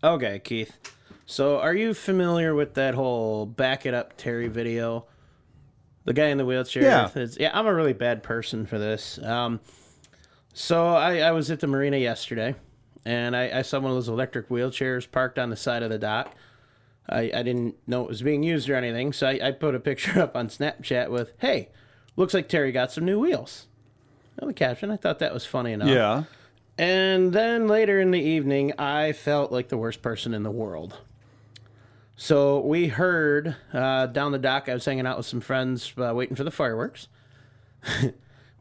Okay, Keith. So, are you familiar with that whole "Back It Up, Terry" video? The guy in the wheelchair. Yeah. Yeah, I'm a really bad person for this. So I was at the marina yesterday, and I saw one of those electric wheelchairs parked on the side of the dock. I didn't know it was being used or anything, so I put a picture up on Snapchat with, "Hey, looks like Terry got some new wheels." The caption. I thought that was funny enough. Yeah. And then later in the evening, I felt like the worst person in the world. So we heard down the dock, I was hanging out with some friends waiting for the fireworks.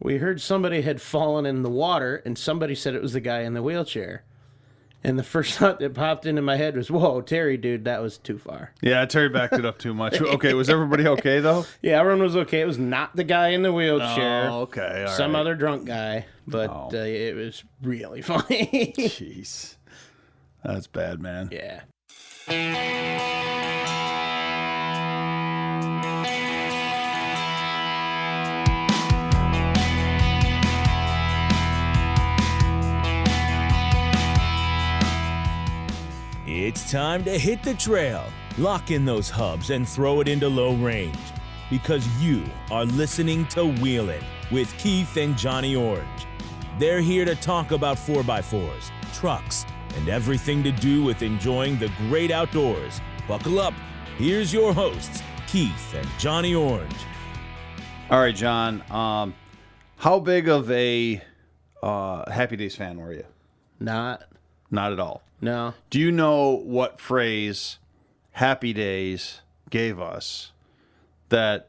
We heard somebody had fallen in the water, and somebody said it was the guy in the wheelchair. And the first thought that popped into my head was, "Whoa, Terry, dude, that was too far." Yeah, Terry backed it up too much. Okay, was everybody okay, though? Yeah, everyone was okay. It was not the guy in the wheelchair. Oh, okay. All Some right. other drunk guy, but it was really funny. Jeez. That's bad, man. Yeah. It's time to hit the trail, lock in those hubs, and throw it into low range. Because you are listening to Wheelin' with Keith and Johnny Orange. They're here to talk about 4x4s, trucks, and everything to do with enjoying the great outdoors. Buckle up. Here's your hosts, Keith and Johnny Orange. All right, John. How big of a Happy Days fan were you? Not. Not at all. No. Do you know what phrase Happy Days gave us that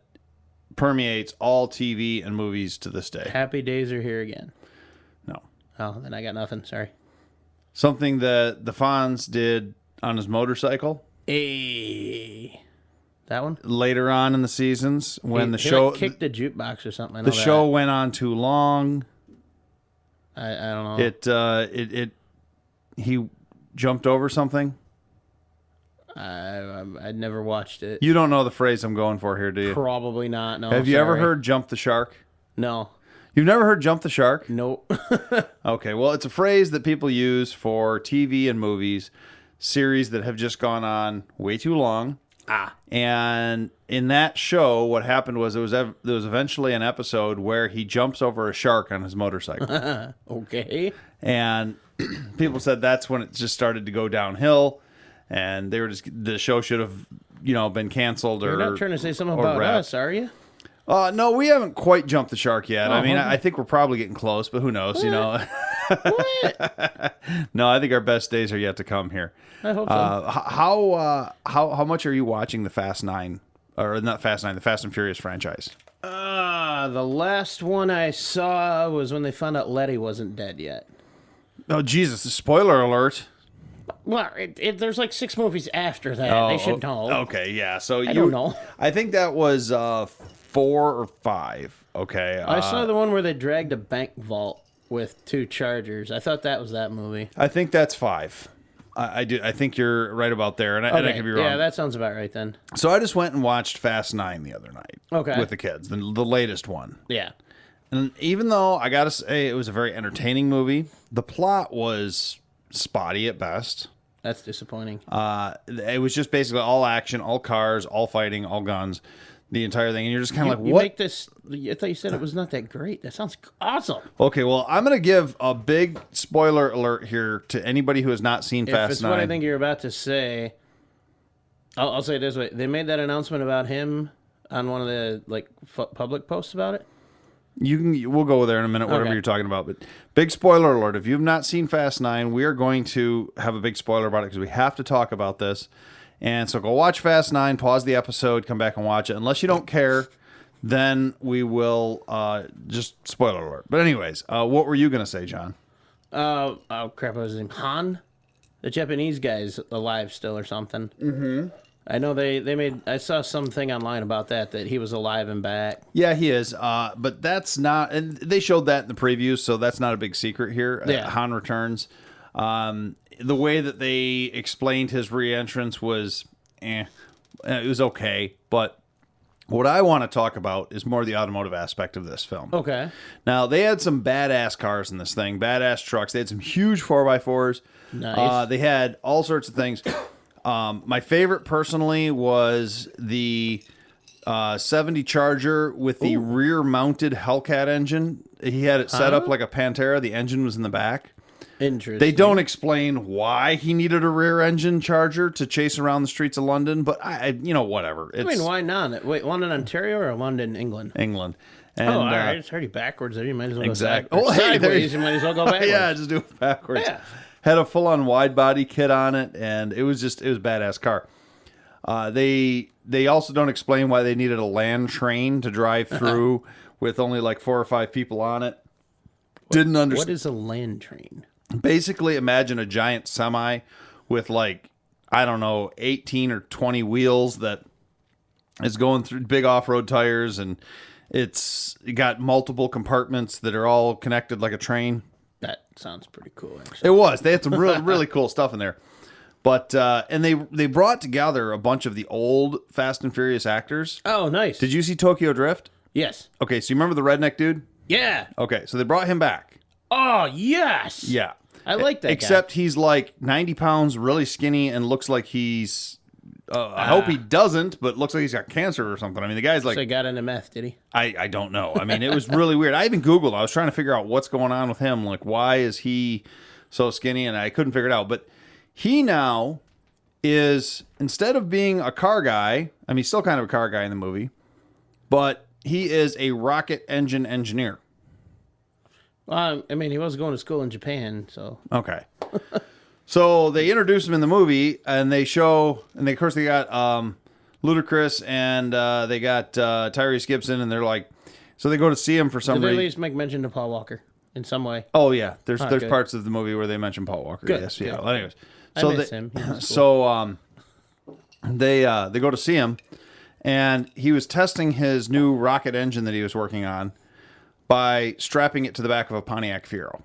permeates all TV and movies to this day? Happy days are here again. No. Oh, then I got nothing. Sorry. Something that the Fonz did on his motorcycle Hey. That one? later on in the seasons when He like kicked the jukebox or something. I know the show went on too long. I don't know. He jumped over something. I'd never watched it. You don't know the phrase I'm going for here, do you? Probably not. No. Have you ever sorry. heard "jump the shark"? No. You've never heard "jump the shark"? Nope. Okay, well, it's a phrase that people use for TV and movies, series that have just gone on way too long. And in that show, what happened was there was eventually an episode where he jumps over a shark on his motorcycle. Okay. And people said that's when it just started to go downhill, and they were the show should have, been canceled. You're or not trying to say something or about wrapped. us, are you? No, we haven't quite jumped the shark yet. I mean, okay. I think we're probably getting close, but who knows? What? No, I think our best days are yet to come here. I hope so. How much are you watching the Fast Nine, or not Fast Nine, the Fast and Furious franchise? The last one I saw was when they found out Letty wasn't dead yet. Oh Jesus! Spoiler alert. Well, there's like 6 movies after that. They should know. Okay, yeah. So I don't know. I think that was 4 or 5. Okay. I saw the one where they dragged a bank vault with 2 Chargers. I thought that was that movie. I think that's 5. I do. I think you're right about there, and I could be wrong. Yeah, that sounds about right then. So I just went and watched Fast 9 the other night. Okay. With the kids, the latest one. Yeah. And even though I gotta say it was a very entertaining movie, the plot was spotty at best. That's disappointing. It was just basically all action, all cars, all fighting, all guns, the entire thing, and you're just kind of like, You what? make this. I thought you said it was not that great. That sounds awesome. Okay, well, I'm gonna give a big spoiler alert here to anybody who has not seen If Fast it's 9. what I think you're about to say, I'll say it this way: they made that announcement about him on one of the public posts about it. We'll go there in a minute, whatever Okay. you're talking about. But big spoiler alert: if you've not seen Fast 9, we are going to have a big spoiler about it because we have to talk about this. And so go watch Fast 9, pause the episode, come back and watch it. Unless you don't care, then we will just spoiler alert. But anyways, what were you going to say, John? Oh crap! What was his name? Han, the Japanese guy's alive still or something. Mm-hmm. I know they made. I saw something online about that he was alive and back. Yeah, he is. But that's not, and they showed that in the previews, so that's not a big secret here. Yeah. Han returns. The way that they explained his re-entrance was, it was okay, but What I want to talk about is more the automotive aspect of this film. Okay. Now, they had some badass cars in this thing, badass trucks. They had some huge 4x4s. Nice. They had all sorts of things. My favorite, personally, was the 70 Charger with the rear-mounted Hellcat engine. He had it set up like a Pantera. The engine was in the back. Interesting. They don't explain why he needed a rear engine Charger to chase around the streets of London, but whatever. It's I mean, why not? Wait, London, Ontario, or London, England? England. And, all right. It's already backwards there. You might as well exact- go Oh, hey, there sideways. you- You might as well go backwards. yeah, just do it backwards. Yeah. Had a full-on wide-body kit on it, and it was a badass car. They also don't explain why they needed a land train to drive through with only like 4 or 5 people on it. Didn't understand. What is a land train? Basically, imagine a giant semi with like, I don't know, 18 or 20 wheels that is going through big off-road tires, and it's got multiple compartments that are all connected like a train. That sounds pretty cool, actually. It was. They had some really, really cool stuff in there. But, and they brought together a bunch of the old Fast and Furious actors. Oh, nice. Did you see Tokyo Drift? Yes. Okay, so you remember the redneck dude? Yeah. Okay, so they brought him back. Oh, yes. Yeah. I like that Except he's like 90 pounds, really skinny, and looks like he's... I hope he doesn't, but looks like he's got cancer or something. I mean, the guy's like... So he got into meth, did he? I don't know. I mean, it was really weird. I even Googled. I was trying to figure out what's going on with him. Like, why is he so skinny? And I couldn't figure it out. But he now is, instead of being a car guy, I mean, he's still kind of a car guy in the movie, but he is a rocket engine engineer. Well, I mean, he was going to school in Japan, so... Okay. So they introduce him in the movie, and they show, and of course they got Ludacris, and they got Tyrese Gibson, and they're like, so they go to see him for some Did they at reason. least make mention to Paul Walker in some way? Oh yeah, there's good. parts of the movie where they mention Paul Walker. Good, Yes, good. yeah. Well, anyways, I so miss they, him. He was cool. so they go to see him, and he was testing his new rocket engine that he was working on by strapping it to the back of a Pontiac Fiero.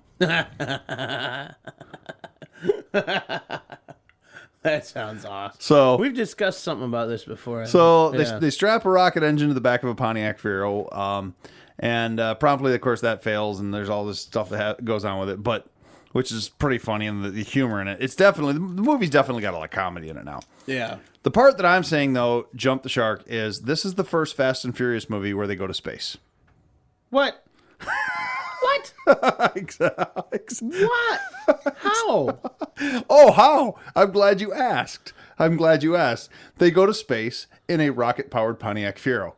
That sounds awesome. So We've discussed something about this before. So Yeah. they strap a rocket engine to the back of a Pontiac Fiero, and promptly, of course, that fails, and there's all this stuff that goes on with it, but which is pretty funny, and the humor in it. It's definitely, the movie's definitely got a lot of comedy in it now. Yeah. The part that I'm saying, though, jump the shark, is this is the first Fast and Furious movie where they go to space. What? What? What? How? Oh, how? I'm glad you asked. They go to space in a rocket-powered Pontiac Fiero.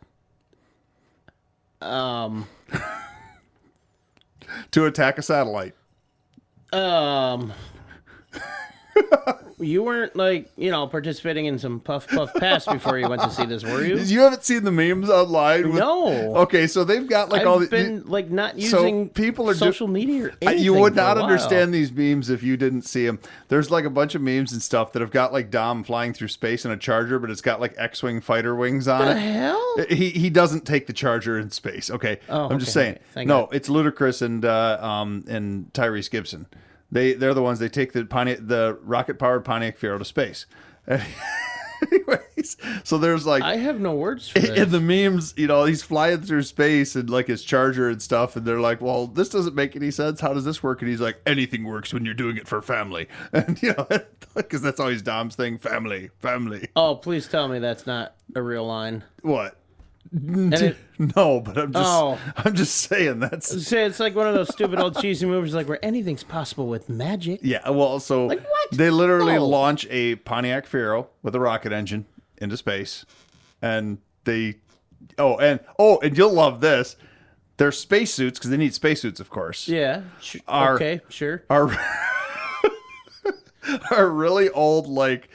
To attack a satellite. You weren't participating in some puff pass before you went to see this, were you? You haven't seen the memes online? No. Okay, so they've got like all I've the... been not so using people are social media or anything. You would for a not while. understand these memes if you didn't see them. There's like a bunch of memes and stuff that have got like Dom flying through space in a Charger, but it's got like X-Wing fighter wings on The it. hell? He doesn't take the Charger in space. Okay, Oh, I'm just okay, saying. okay. Thank No, God. it's Ludacris and Tyrese Gibson. They're the ones. They take the rocket powered Pontiac Fiero to space. Anyways, so there's like I have no words for this. in the memes, he's flying through space and like his Charger and stuff, and they're like, "Well, this doesn't make any sense. How does this work?" And he's like, "Anything works when you're doing it for family," and because that's always Dom's thing: family. Oh, please tell me that's not a real line. What? it- No, but Oh. I'm just saying that's Say it's like one of those stupid old cheesy movies, like where anything's possible with magic. yeah. Well, so Like what? they literally No. launch a Pontiac Fiero with a rocket engine into space, and and you'll love this. Their spacesuits, because they need spacesuits, of course. Yeah. Okay. Sure. Are really old, like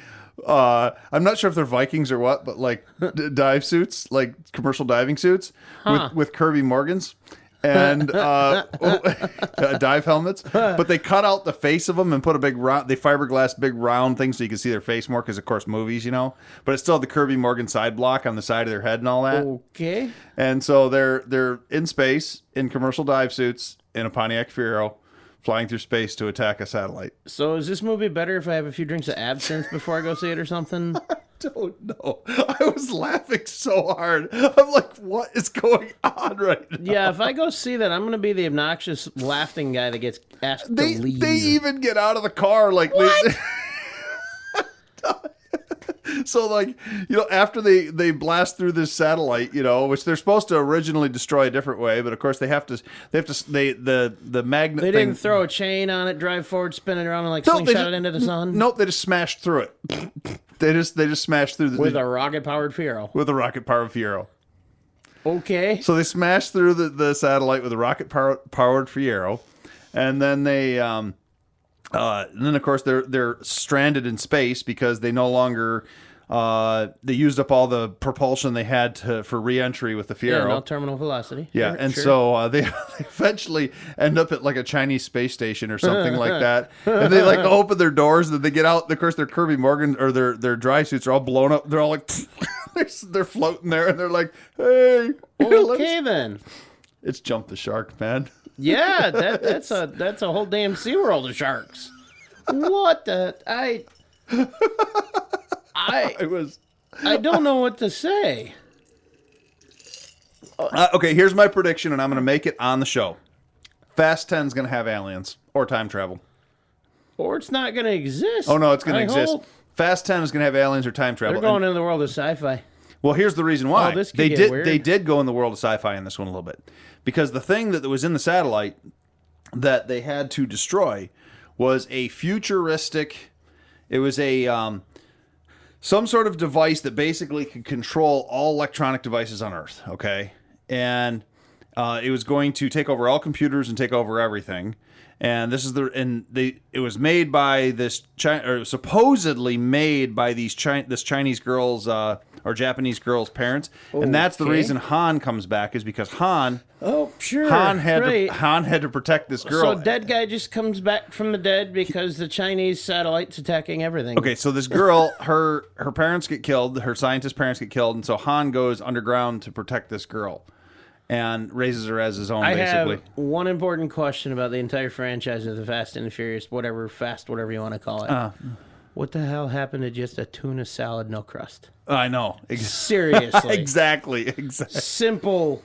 I'm not sure if they're Vikings or what, but like dive suits, like commercial diving suits with Kirby Morgans and dive helmets. But they cut out the face of them and put a big round, they fiberglass big round thing so you can see their face more, because of course movies, but it's still the Kirby Morgan side block on the side of their head and all that. Okay. And so they're in space in commercial dive suits in a Pontiac Fiero, flying through space to attack a satellite. So is this movie better if I have a few drinks of absinthe before I go see it or something? don't know. I was laughing so hard. I'm like, what is going on right now? Yeah, if I go see that, I'm going to be the obnoxious laughing guy that gets asked to leave. They even get out of the car like What? So like, after they blast through this satellite, which they're supposed to originally destroy a different way, but of course the magnet They thing, didn't throw a chain on it, drive forward, spin it around, and No, they slingshot just- it into the sun. Nope, they just smashed through it. They just smashed through With a rocket-powered Fiero. with a rocket powered Fiero. Okay. So they smashed through the satellite with a rocket powered Fiero, and then and then of course they're stranded in space because they no longer they used up all the propulsion they had for re-entry with the Fiero. Yeah, no terminal velocity. Yeah, Sure, and sure. so they eventually end up at like a Chinese space station or something like that. And they like open their doors and they get out. Of course, their Kirby Morgan or their dry suits are all blown up. They're all like, they're floating there and they're like, hey. Okay, then. It's Jump the Shark, man. Yeah, that's a whole damn SeaWorld of sharks. What the... It was. I don't know what to say. Okay, here's my prediction, and I'm going to make it on the show. Fast 10 is going to have aliens or time travel. Or it's not going to exist. Oh, no, it's going to I exist. hope. Fast 10 is going to have aliens or time travel. They're going into the world of sci-fi. Well, here's the reason why. Oh, this could they get did weird. they did go in the world of sci-fi in this one a little bit. Because the thing that was in the satellite that they had to destroy was a futuristic, it was a some sort of device that basically could control all electronic devices on Earth, okay? And it was going to take over all computers and take over everything. And it was made by this supposedly made by this Chinese girl's or Japanese girl's parents, and that's the Okay. reason Han comes back is because Han Oh, sure. Han had to protect this girl. So dead guy just comes back from the dead because the Chinese satellite's attacking everything. Okay, so this girl, her parents get killed, her scientist parents get killed, and so Han goes underground to protect this girl, and raises her as his own, I basically. have one important question about the entire franchise of the Fast and the Furious, whatever you want to call it. What the hell happened to just a tuna salad, no crust? I know. Seriously. Exactly. Simple,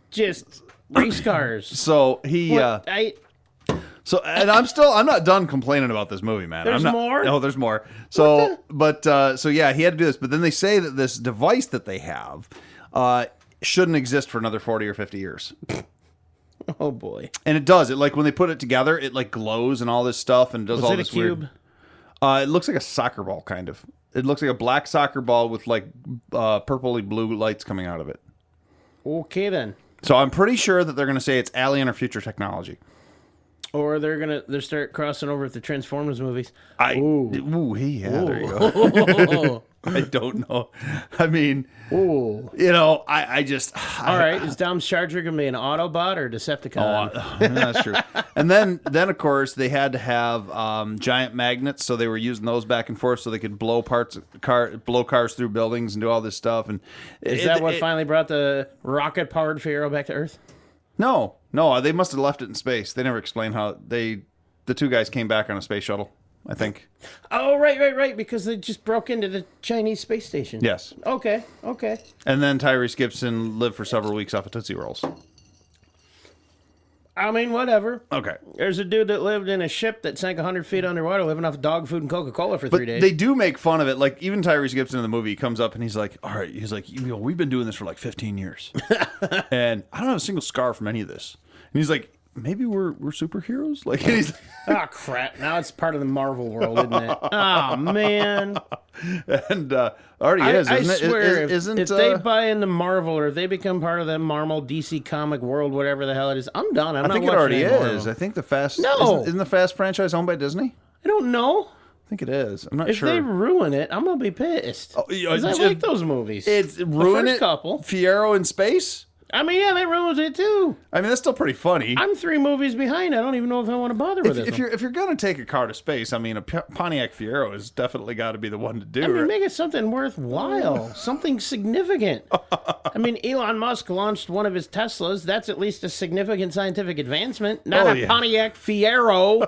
just race cars. So he, What? and I'm not done complaining about this movie, man. There's I'm not, more? No, there's more. So, so yeah, he had to do this, but then they say that this device that they have, shouldn't exist for another 40 or 50 years. Oh boy. And it does. It like when they put it together, it like glows and all this stuff and does Was all it a this cube? weird. It looks like a soccer ball, kind of. It looks like a black soccer ball with like purpley blue lights coming out of it. Okay then. So I'm pretty sure that they're going to say it's alien or future technology. Or they're start crossing over with the Transformers movies. Yeah, there you go. I don't know. I mean, Ooh. I just. All right, is Dom's Charger gonna be an Autobot or Decepticon? That's true. And then of course they had to have giant magnets, so they were using those back and forth so they could blow cars through buildings and do all this stuff. And Is that what finally brought the rocket-powered Fiero back to Earth? No, they must have left it in space. They never explained how the two guys came back on a space shuttle, I think. Oh, right, because they just broke into the Chinese space station. Yes. Okay. And then Tyrese Gibson lived for several weeks off of Tootsie Rolls. I mean, whatever. Okay. There's a dude that lived in a ship that sank 100 feet underwater living off dog food and Coca-Cola for 3 days. They do make fun of it. Like, even Tyrese Gibson in the movie comes up and he's like, all right, we've been doing this for like 15 years. And I don't have a single scar from any of this. And he's like, maybe we're superheroes? Like, and he's Oh, crap. Now it's part of the Marvel world, isn't it? Oh, man. and already is, I isn't swear, it? if they buy into Marvel or if they become part of the Marvel DC comic world, whatever the hell it is, I'm done. I think it already is. I think the Fast... No. Isn't the Fast franchise owned by Disney? I don't know. I think it is. I'm not If sure. they ruin it, I'm going to be pissed. Oh, yeah, 'Cause I just- like those movies. It's The ruin first it. couple. Fiero in space. I mean, yeah, that ruins it too. I mean, that's still pretty funny. I'm 3 movies behind. I don't even know if I want to bother with this. If you're gonna take a car to space, I mean, a Pontiac Fiero has definitely got to be the one to do. I mean, right? make it something worthwhile, something significant. I mean, Elon Musk launched one of his Teslas. That's at least a significant scientific advancement. Not a Pontiac Fiero.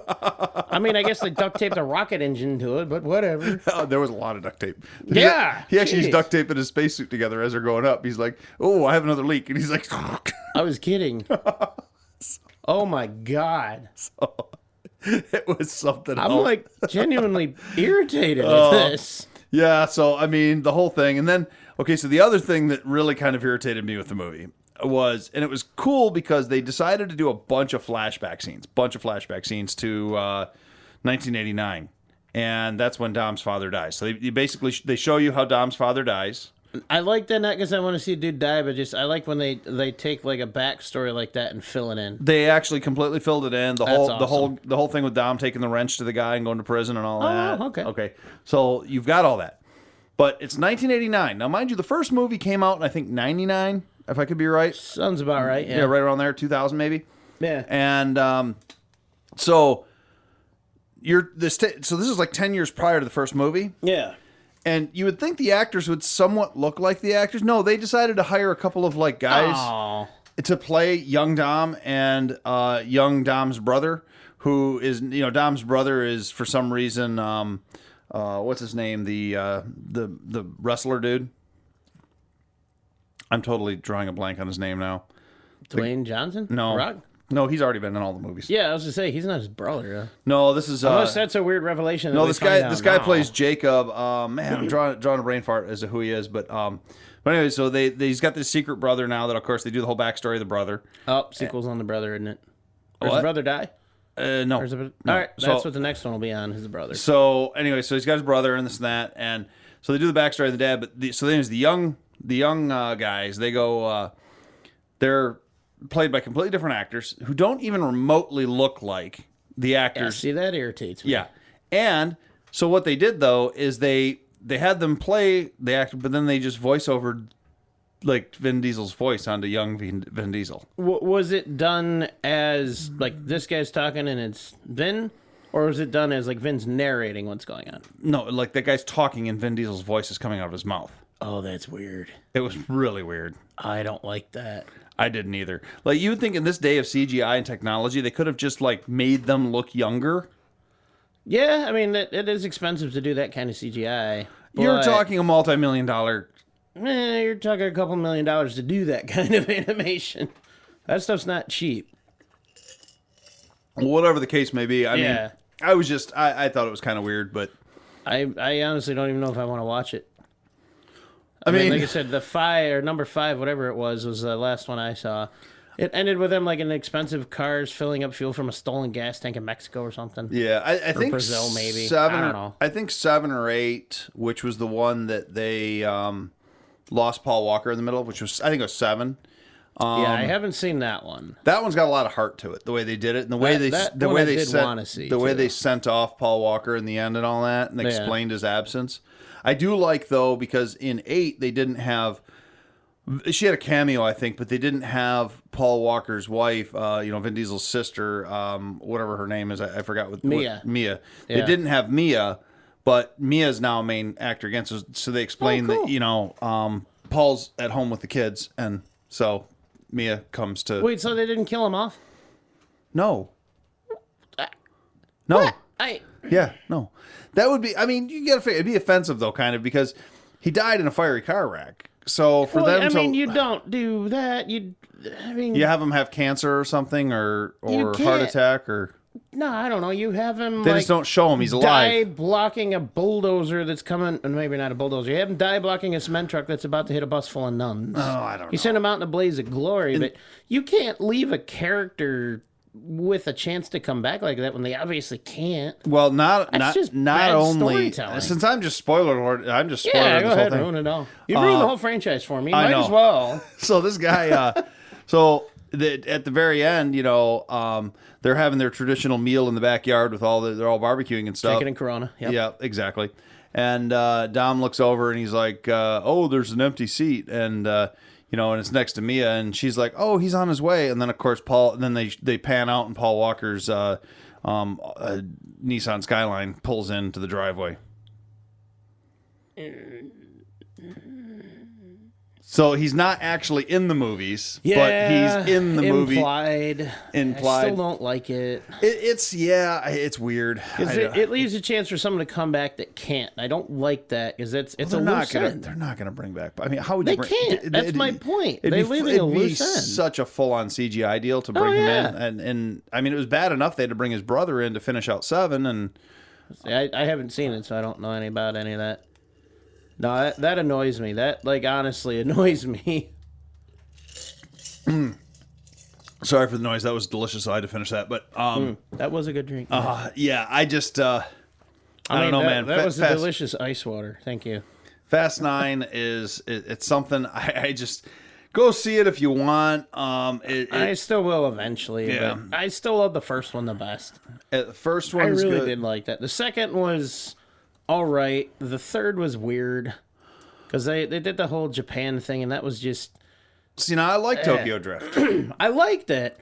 I mean, I guess they duct taped a rocket engine to it, but whatever. Oh, there was a lot of duct tape. Yeah, he actually used jeez. duct tape in his spacesuit together as they're going up. He's like, "Oh, I have another leak," and he's like, I was kidding. Oh my God. "It was something." I'm else. like genuinely irritated with this. Yeah, so I mean the whole thing, and then okay, so the other thing that really kind of irritated me with the movie was, and it was cool because they decided to do a bunch of flashback scenes to 1989, and that's when Dom's father dies. So they basically they show you how Dom's father dies. I like that not because I want to see a dude die, but just I like when they take like a backstory like that and fill it in. They actually completely filled it in. The whole thing with Dom taking the wrench to the guy and going to prison and all that. Okay. Okay. So you've got all that. But it's 1989. Now, mind you, the first movie came out in, I think, 99, if I could be right. Sounds about right. Yeah, Yeah. right around there, 2000 maybe. Yeah. And so so this is like 10 years prior to the first movie. Yeah. And you would think the actors would somewhat look like the actors. No, they decided to hire a couple of like guys Oh. to play young Dom and young Dom's brother, who is, Dom's brother is for some reason what's his name, the wrestler dude. I'm totally drawing a blank on his name now. Dwayne Johnson? No, Rock? no, he's already been in all the movies. Yeah, I was gonna say he's not his brother. No, this is Unless that's a weird revelation. no, that we this find guy. out This guy now. plays Jacob. Man, I'm drawing a brain fart as to who he is, but anyway, so he's got this secret brother now. That of course they do the whole backstory of the brother. Oh, sequel's on the brother, isn't it? Or does What? the brother die? No, Or is it... no. All right, So- that's what the next one will be on. His brother. So anyway, so he's got his brother and this and that, and so they do the backstory of the dad. But so then there's the young guys. They go. They're played by completely different actors who don't even remotely look like the Yeah, actors. see, that irritates me. Yeah. And so what they did though is they had them play the actor, but then they just voice over like Vin Diesel's voice onto young Vin Diesel. Was it done as like this guy's talking and it's Vin, or was it done as like Vin's narrating what's going on? No, like that guy's talking and Vin Diesel's voice is coming out of his mouth. Oh, that's weird. It was really weird. I don't like that. I didn't either. Like you would think in this day of CGI and technology, they could have just like made them look younger. Yeah, I mean it is expensive to do that kind of CGI. You're but, talking a multi-million-dollar. you're talking a couple $1 million to do that kind of animation. That stuff's not cheap. Whatever the case may be. I Yeah. mean, I was just I thought it was kind of weird, but I honestly don't even know if I want to watch it. I mean, like I said, the 5 or number 5, whatever it was the last one I saw. It ended with them like in expensive cars filling up fuel from a stolen gas tank in Mexico or something. yeah, I think Brazil, maybe. seven. I don't know. I think 7 or 8, which was the one that they lost Paul Walker in the middle, which was I think it was 7. Yeah, I haven't seen that one. That one's got a lot of heart to it, the way they did it, and the way That one I did wanna see, the way too. they sent off Paul Walker in the end and all that, and Yeah. explained his absence. I do like though because in 8 they didn't have. She had a cameo, I think, but they didn't have Paul Walker's wife, Vin Diesel's sister, whatever her name is. I forgot what Mia. Mia. They Yeah. didn't have Mia, but Mia's now a main actor again. So they explained cool. that Paul's at home with the kids, and so Mia comes to. Wait, so they didn't kill him off? No. No. What? Yeah, no. That would be. I mean, you gotta figure it'd be offensive though, kind of, because he died in a fiery car wreck. So for them I to, mean, you don't do that. You have him have cancer or something, or You heart can't. attack, or no, I don't know. You have him. they like, just don't show him he's die alive. blocking a bulldozer that's coming, and maybe not a bulldozer. You have him die blocking a cement truck that's about to hit a bus full of nuns. Oh, I don't know. You send him out in a blaze of glory, but you can't leave a character with a chance to come back like that when they obviously can't. Well, not just bad only storytelling. since I'm just spoiler alert. I'm just spoiling Yeah, this go whole ahead, thing. ruin it all. You've ruined the whole franchise for me. I Might know. as well. So this guy, at the very end, they're having their traditional meal in the backyard with they're all barbecuing and stuff. Chicken and Corona. Yep. Yeah, exactly. And Dom looks over and he's like, "Oh, there's an empty seat." And you know, and it's next to Mia, and she's like, "Oh, he's on his way." And then of course Paul, and then they pan out, and Paul Walker's Nissan Skyline pulls into the driveway. So he's not actually in the movies, but he's in the movie. Implied. I still don't like it. It's weird. It leaves a chance for someone to come back that can't. I don't like that because it's a loose end. They're not gonna bring back. I mean, how would They you bring? can't. That's my point. They're leaving a it'd be loose end. such a full-on CGI deal to bring him yeah. in, and I mean, it was bad enough they had to bring his brother in to finish out 7, and I haven't seen it, so I don't know about any of that. No, that annoys me. That, like, honestly annoys me. sorry for the noise. That was delicious. I had to finish that, but That was a good drink. yeah, I just I don't know, man. That was a delicious ice water. Thank you. Fast 9 it's something I just go see it if you want. I still will eventually. Yeah. But I still love the first one the best. The first I one was really good. did like that. The second was all right. The third was weird because they did the whole Japan thing, and that was just. See, now I like Tokyo Drift. I liked it,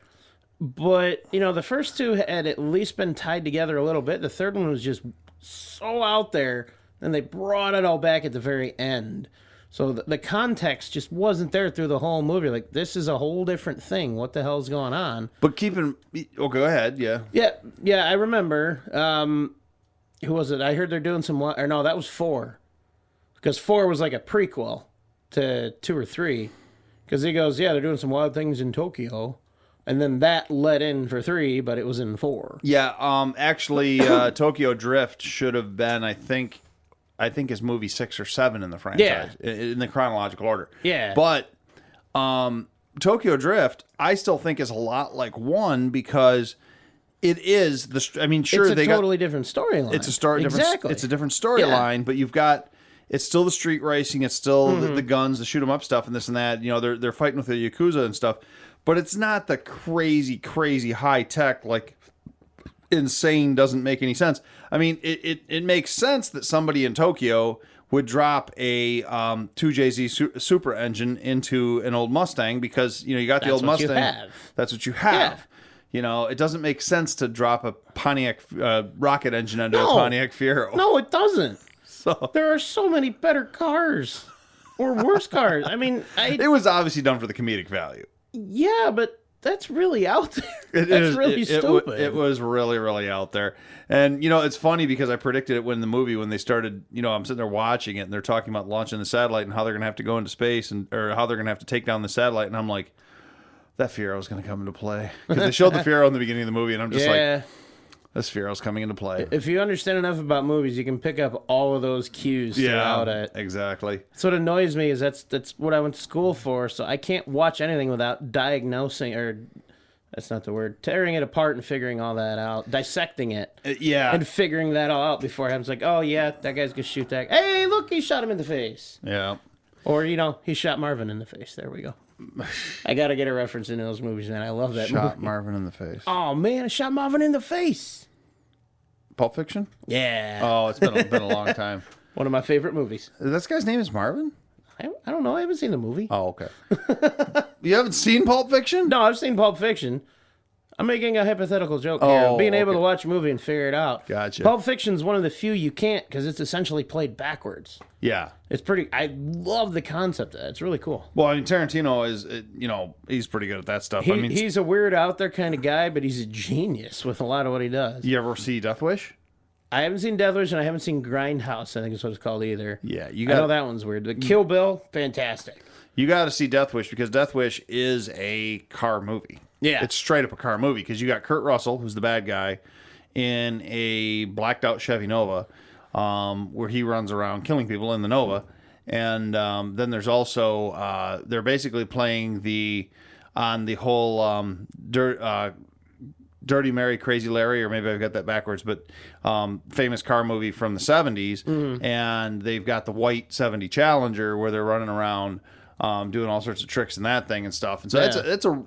but you know the first two had at least been tied together a little bit. The third one was just so out there, and they brought it all back at the very end. So the context just wasn't there through the whole movie. Like, this is a whole different thing. What the hell's going on? But go ahead, yeah. Yeah, I remember. Who was it? I heard they're doing some. Or no, that was 4, because 4 was like a prequel to 2 or 3. Because he goes, yeah, they're doing some wild things in Tokyo, and then that led in for 3, but it was in 4. Yeah, actually, Tokyo Drift should have been, I think is movie 6 or 7 in the franchise, in the chronological order. Yeah. But Tokyo Drift, I still think is a lot like 1 because it is sure, It's a totally different storyline. it's a story. Exactly. It's a different storyline, but you've got. It's still the street racing. It's still the guns, the shoot 'em up stuff, and this and that. You know, they're fighting with the Yakuza and stuff, but it's not the crazy high tech, like insane, doesn't make any sense. I mean, it makes sense that somebody in Tokyo would drop a 2JZ Super engine into an old Mustang because you know you got the old That's what you Mustang. have. That's what you have. Yeah. You know, it doesn't make sense to drop a Pontiac rocket engine into a Pontiac Fiero. No, it doesn't. So There are so many better cars or worse cars. I mean, it was obviously done for the comedic value. yeah, but that's really out there. That's really stupid. It was really out there. And, you know, it's funny because I predicted it when they started, you know, I'm sitting there watching it and they're talking about launching the satellite and how they're going to have to go into space or how they're going to have to take down the satellite. And I'm like, that Fiero is going to come into play. Because they showed the Fiero in the beginning of the movie and I'm just like, this Fiero's coming into play. If you understand enough about movies, you can pick up all of those cues throughout it. Exactly. That's what annoys me is that's what I went to school for, so I can't watch anything without diagnosing, or that's not the word, tearing it apart and figuring all that out, dissecting it. Yeah. And figuring that all out before it happens. Like, oh yeah, that guy's gonna shoot that. Hey, look, he shot him in the face. Yeah. Or, you know, he shot Marvin in the face. There we go. I gotta get a reference in those movies, man. I love that Shot movie. Marvin in the face. Oh man, I shot Marvin in the face. Pulp Fiction? Yeah. Oh, it's been a long time. One of my favorite movies. This guy's name is Marvin? I don't know. I haven't seen the movie. Oh, okay. You haven't seen Pulp Fiction? No, I've seen Pulp Fiction. I'm making a hypothetical joke here. Being able to watch a movie and figure it out. Gotcha. Pulp Fiction's one of the few you can't because it's essentially played backwards. Yeah. It's pretty. I love the concept of it. It's really cool. Well, I mean, Tarantino is, you know, he's pretty good at that stuff. He's a weird out there kind of guy, but he's a genius with a lot of what he does. You ever see Death Wish? I haven't seen Death Wish and I haven't seen Grindhouse, I think is what it's called either. Yeah, I know that one's weird. The Kill Bill, fantastic. You got to see Death Wish because Death Wish is a car movie. Yeah. It's straight up a car movie because you got Kurt Russell, who's the bad guy, in a blacked out Chevy Nova, where he runs around killing people in the Nova. And then there's also, they're basically playing on the whole Dirty Mary, Crazy Larry, or maybe I've got that backwards, but famous car movie from the 70s. Mm-hmm. And they've got the white 70 Challenger where they're running around doing all sorts of tricks in that thing and stuff. And so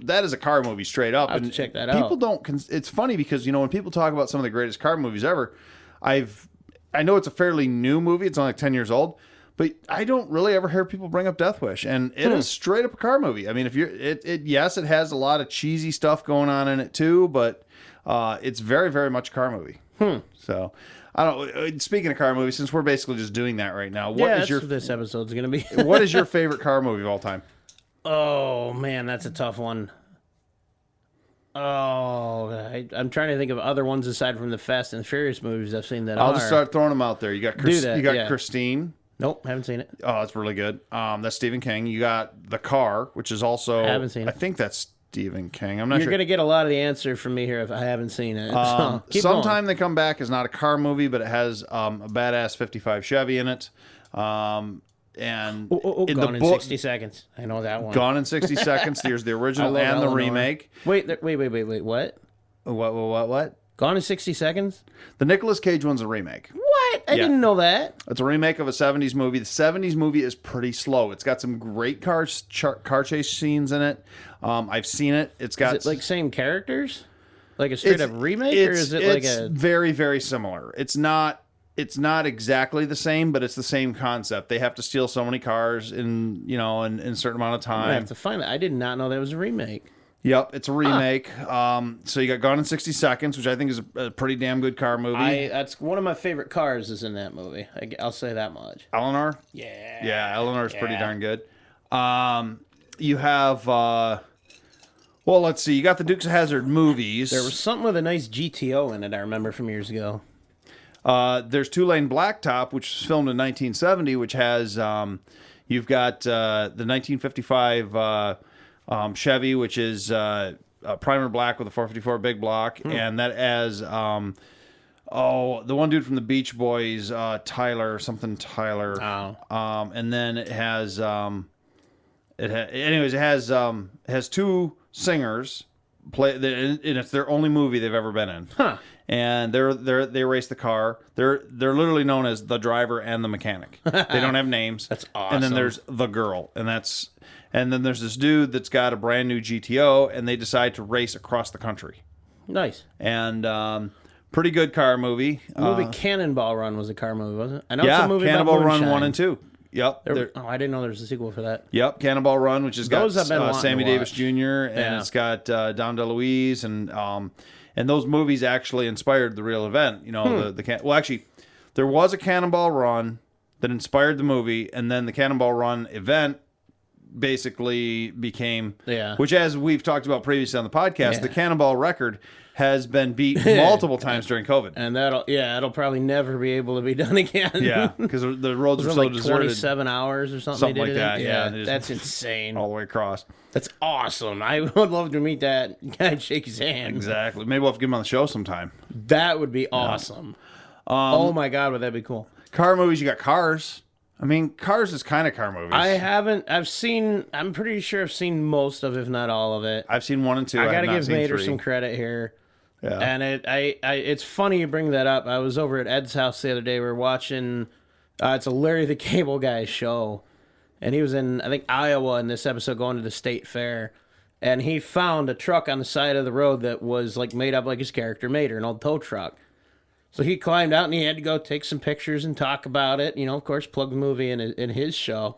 that is a car movie straight up. I'll have to check that out. People don't. It's funny because, you know, when people talk about some of the greatest car movies ever, I know it's a fairly new movie. It's only like 10 years old. But I don't really ever hear people bring up Death Wish, and it is straight up a car movie. I mean, if you're yes, it has a lot of cheesy stuff going on in it too, but it's very, very much a car movie. So I don't. Speaking of car movies, since we're basically just doing that right now, That's what this episode's gonna be. what is your favorite car movie of all time? Oh man, that's a tough one. Oh, I'm trying to think of other ones aside from the Fast and Furious movies I've seen that I'll just start throwing them out there. You got yeah. Christine. Nope, haven't seen it. Oh, it's really good. That's Stephen King. You got The Car, which is also I haven't seen it. I think that's Stephen King. I'm not You're sure. gonna get a lot of the answer from me here if I haven't seen it. So, keep Sometime They Come Back is not a car movie, but it has a badass 55 Chevy in it. And in Gone the in book, 60 Seconds. I know that one. Gone in 60 Seconds. There's the original love and the Eleanor. remake. Wait. What? What? Gone in 60 Seconds? The Nicolas Cage one's a remake. What? I didn't know that. It's a remake of a 70s movie. The 70s movie is pretty slow. It's got some great car chase scenes in it. I've seen it. It's got Is it like same characters? Like a straight up remake, or is it like a very, very similar. It's not exactly the same, but it's the same concept. They have to steal so many cars in a certain amount of I time. have to find it. I did not know that was a remake. Yep, it's a remake. So you got Gone in 60 Seconds, which I think is a pretty damn good car movie. That's one of my favorite cars is in that movie. I'll say that much. Eleanor? Yeah. Eleanor's pretty darn good. You have let's see. You got the Dukes of Hazzard movies. There was something with a nice GTO in it, I remember from years ago. There's Two Lane Blacktop, which was filmed in 1970, which has you've got the 1955 Chevy, which is primer black with a 454 big block, and that has the one dude from the Beach Boys, Tyler. And then it has it has two singers play, and it's their only movie they've ever been in. And they race the car. They're literally known as the driver and the mechanic. They don't have names. That's awesome. And then there's the girl, and then there's this dude that's got a brand new GTO, and they decide to race across the country. Nice. And pretty good car movie. The movie Cannonball Run was a car movie, wasn't it? I know it's a movie Cannonball about Run moonshine. 1 and 2. Yep. I didn't know there was a sequel for that. Yep, Cannonball Run, which has got Those I've been wanting Sammy to Davis watch. Jr. and it's got Dom DeLuise, and those movies actually inspired the real event. Actually, there was a Cannonball Run that inspired the movie, and then the Cannonball Run event basically became, which, as we've talked about previously on the podcast, the Cannonball record has been beat multiple times during COVID. And it'll probably never be able to be done again. Yeah, because the roads are so like deserted. 27 hours or something. Something they like did it that, in? yeah. They just- That's insane. All the way across. That's awesome. I would love to meet that guy and shake his hand. Exactly. Maybe we'll have to get him on the show sometime. That would be awesome. Oh my God, would that be cool? Car movies, you got Cars. I mean, Cars is kind of car movies. I'm pretty sure I've seen most of, if not all of it. I've seen 1 and 2. I gotta have not give seen Mater 3. some credit here. Yeah. And it's funny you bring that up. I was over at Ed's house the other day. We were watching, it's a Larry the Cable Guy show. And he was in, I think, Iowa in this episode going to the state fair. And he found a truck on the side of the road that was like made up like his character Mater, an old tow truck. So he climbed out and he had to go take some pictures and talk about it. Of course, plug the movie in his show.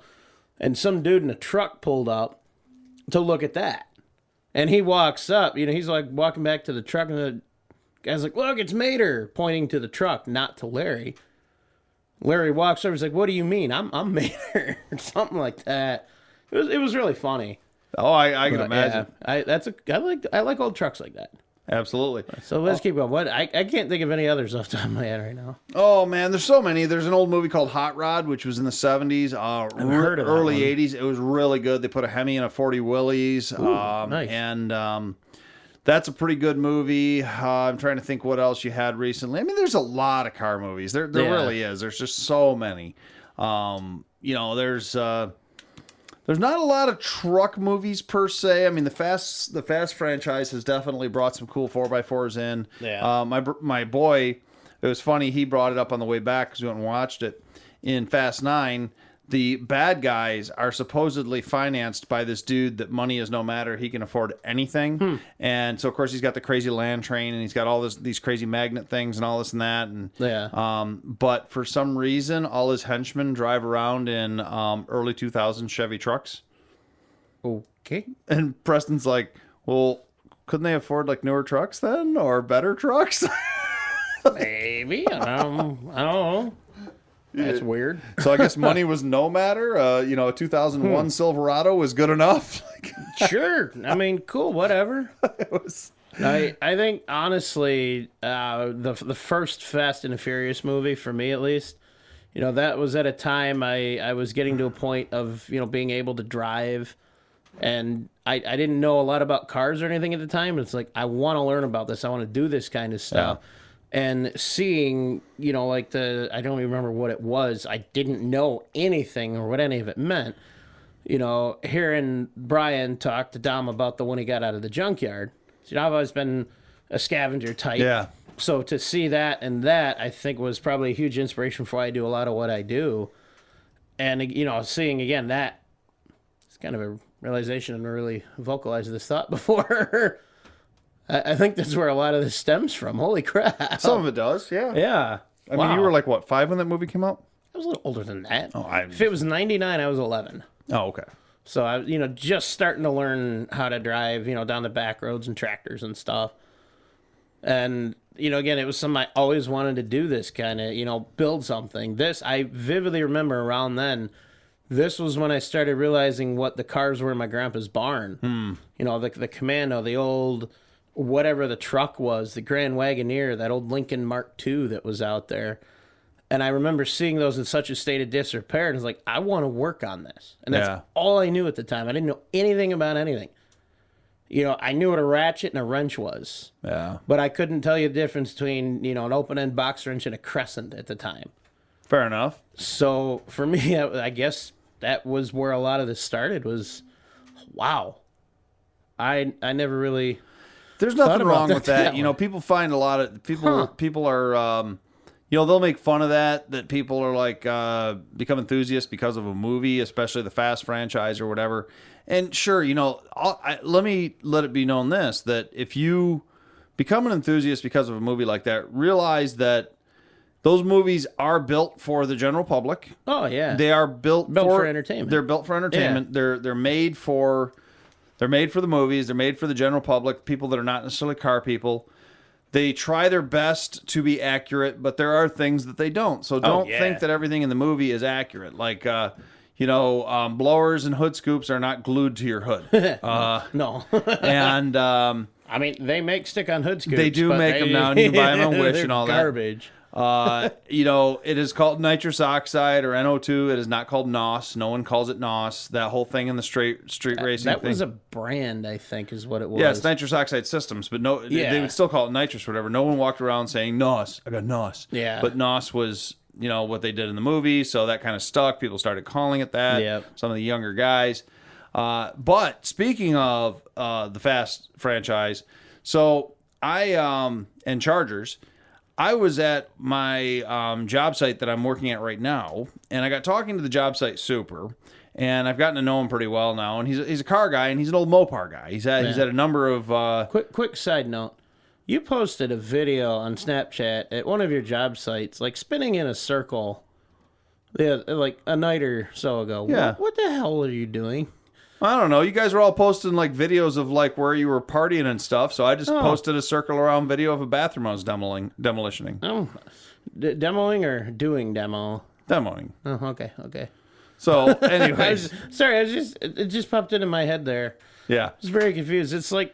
And some dude in a truck pulled up to look at that. And he walks up, he's like walking back to the truck, and the guy's like, "Look, it's Mater," pointing to the truck, not to Larry. Larry walks over, he's like, "What do you mean? I'm Mater," or something like that. It was really funny. Oh, I can imagine. Yeah, I like old trucks like that. Absolutely. So let's keep going. What I can't think of any others off the top of my head right now. Oh, man, there's so many. There's an old movie called Hot Rod, which was in the 70s, heard of that early one. 80s. It was really good. They put a Hemi in a 40 Willys. Nice. And that's a pretty good movie. I'm trying to think what else you had recently. I mean, there's a lot of car movies. There really is. There's just so many. There's not a lot of truck movies per se. I mean, the Fast franchise has definitely brought some cool 4x4s in. Yeah. My boy, it was funny. He brought it up on the way back because we went and watched it in Fast 9. the bad guys are supposedly financed by this dude that money is no matter. He can afford anything. And so, of course, he's got the crazy land train and he's got all these crazy magnet things and all this and that. And but for some reason, all his henchmen drive around in early 2000s Chevy trucks. Okay. And Preston's like, well, couldn't they afford like newer trucks then or better trucks? Maybe. I don't know. That's weird. So I guess money was no matter. A 2001 Silverado was good enough. Sure. I mean, cool, whatever. It was. I think, honestly, the first Fast and the Furious movie, for me at least, that was at a time I was getting to a point of, being able to drive. And I didn't know a lot about cars or anything at the time. It's like, I want to learn about this. I want to do this kind of stuff. Yeah. And seeing, I don't even remember what it was. I didn't know anything or what any of it meant. Hearing Brian talk to Dom about the one he got out of the junkyard. I've always been a scavenger type. Yeah. So to see that and that, I think, was probably a huge inspiration for why I do a lot of what I do. And, seeing again that, it's kind of a realization and really vocalized this thought before. I think that's where a lot of this stems from. Holy crap. Some of it does, yeah. Yeah. I mean, you were like, what, 5 when that movie came out? I was a little older than that. Oh, if it was 99, I was 11. Oh, okay. So I was, just starting to learn how to drive, down the back roads and tractors and stuff. And, again, it was something I always wanted to do, this kind of, build something. I vividly remember around then, this was when I started realizing what the cars were in my grandpa's barn. The Commando, the old, whatever the truck was, the Grand Wagoneer, that old Lincoln Mark II that was out there. And I remember seeing those in such a state of disrepair, and it's like, I want to work on this. And that's all I knew at the time. I didn't know anything about anything. I knew what a ratchet and a wrench was. Yeah. But I couldn't tell you the difference between, an open-end box wrench and a crescent at the time. Fair enough. So for me, I guess that was where a lot of this started was, wow. I never really... There's nothing wrong with that. People find a lot of... People are... they'll make fun of that people are like become enthusiasts because of a movie, especially the Fast franchise or whatever. And sure, let it be known that if you become an enthusiast because of a movie like that, realize that those movies are built for the general public. Oh yeah, they are built for entertainment. They're built for entertainment. Yeah. They're made for the movies. They're made for the general public, people that are not necessarily car people. They try their best to be accurate, but there are things that they don't. So don't think that everything in the movie is accurate. Like, blowers and hood scoops are not glued to your hood. No. And I mean, they make stick-on hood scoops. They do make them now, and you can buy them on Wish and all garbage. It is called nitrous oxide or NO2. It is not called NOS. No one calls it NOS. That whole thing in the street racing that thing. was a brand, I think, is what it was. Yeah, it's nitrous oxide systems, but they would still call it nitrous or whatever. No one walked around saying NOS. I got NOS. Yeah. But NOS was, what they did in the movie, so that kind of stuck. People started calling it that. Yep. Some of the younger guys. But speaking of the Fast franchise, so I and Chargers, I was at my job site that I'm working at right now, and I got talking to the job site super, and I've gotten to know him pretty well now. And he's a car guy, and he's an old Mopar guy. He's had a number of quick side note. You posted a video on Snapchat at one of your job sites, like spinning in a circle, like a night or so ago. Yeah. What the hell are you doing? I don't know. You guys were all posting like videos of like where you were partying and stuff. So I just posted a circle around video of a bathroom I was demolitioning. Oh, demoing or doing demo? Demoing. Oh, okay. So anyways, it just popped into my head there. Yeah. I was very confused. It's like,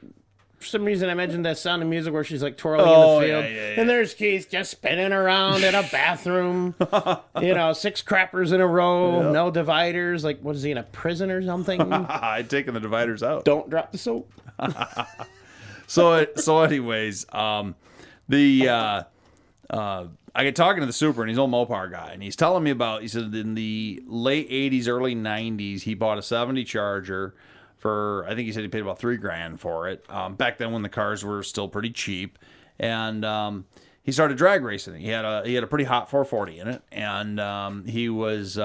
for some reason, I imagined that Sound of Music where she's like twirling in the field. Yeah. And there's Keith just spinning around in a bathroom. 6 crappers in a row, no dividers. Like, what is he, in a prison or something? I'd taken the dividers out. Don't drop the soap. So anyways, I get talking to the super, and he's an old Mopar guy, and he's telling me about, he said in the late 80s, early 90s, he bought a 70 Charger for, I think he said he paid about $3,000 for it. Back then when the cars were still pretty cheap. And he started drag racing. He had a pretty hot 440 in it, and he was